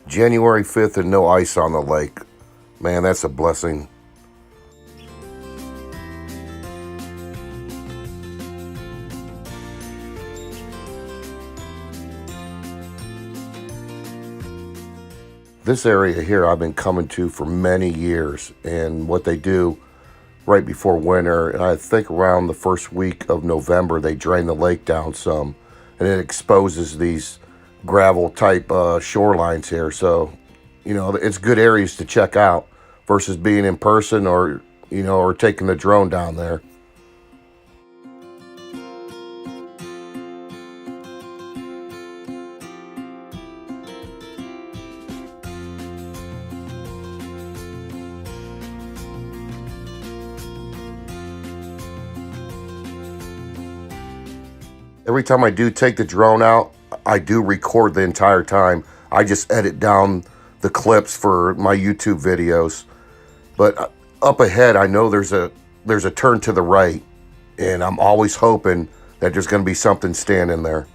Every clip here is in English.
January 5th and no ice on the lake. Man, that's a blessing. This area here I've been coming to for many years, and what they do right before winter, I think around the first week of November, they drain the lake down some, and it exposes these gravel type shorelines here. So, it's good areas to check out versus being in person or taking the drone down there. Every time I do take the drone out, I do record the entire time. I just edit down the clips for my YouTube videos. But up ahead, I know there's a turn to the right, and I'm always hoping that there's going to be something standing there.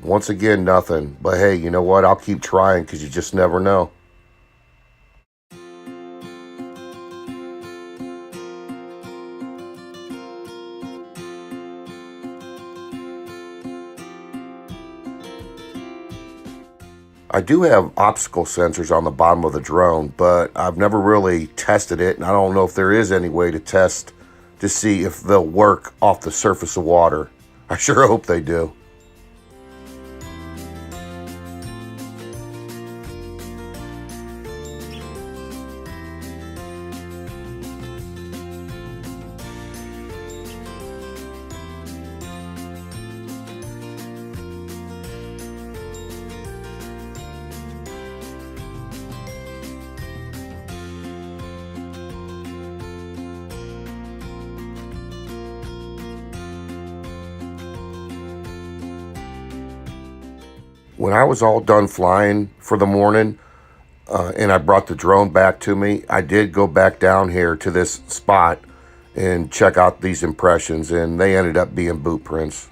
Once again, nothing. But hey, you know what? I'll keep trying because you just never know. I do have obstacle sensors on the bottom of the drone, but I've never really tested it, and I don't know if there is any way to test to see if they'll work off the surface of water. I sure hope they do. When I was all done flying for the morning, and I brought the drone back to me, I did go back down here to this spot and check out these impressions, and they ended up being boot prints.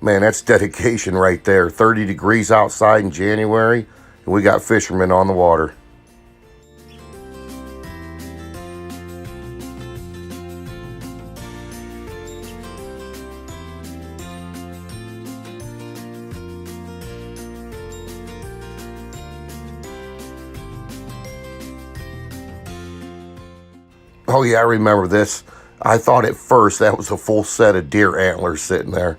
Man, that's dedication right there. 30 degrees outside in January, and we got fishermen on the water. Oh yeah, I remember this. I thought at first that was a full set of deer antlers sitting there.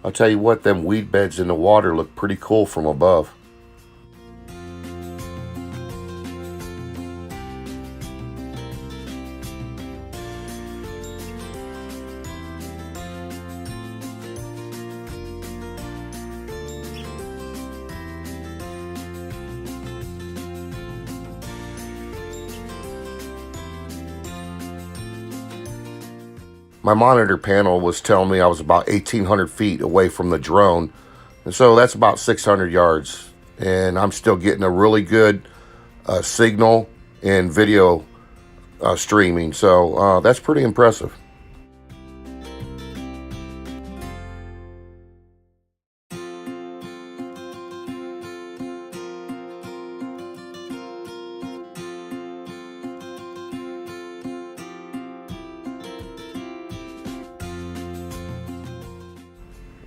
I'll tell you what, them weed beds in the water look pretty cool from above. My monitor panel was telling me I was about 1,800 feet away from the drone, and so that's about 600 yards. And I'm still getting a really good signal and video streaming, so that's pretty impressive.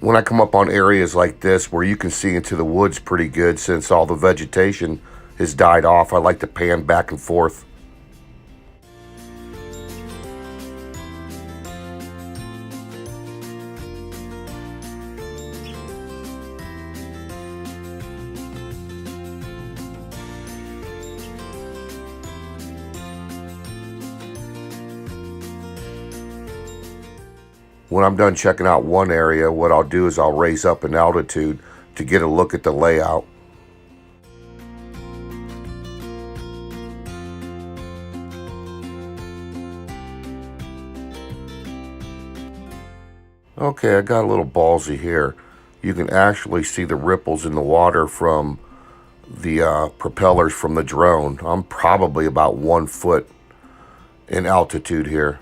When I come up on areas like this where you can see into the woods pretty good, since all the vegetation has died off, I like to pan back and forth. When I'm done checking out one area, what I'll do is I'll raise up in altitude to get a look at the layout. Okay, I got a little ballsy here. You can actually see the ripples in the water from the propellers from the drone. I'm probably about 1 foot in altitude here.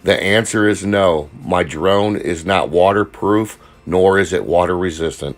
The answer is no. My drone is not waterproof, nor is it water resistant.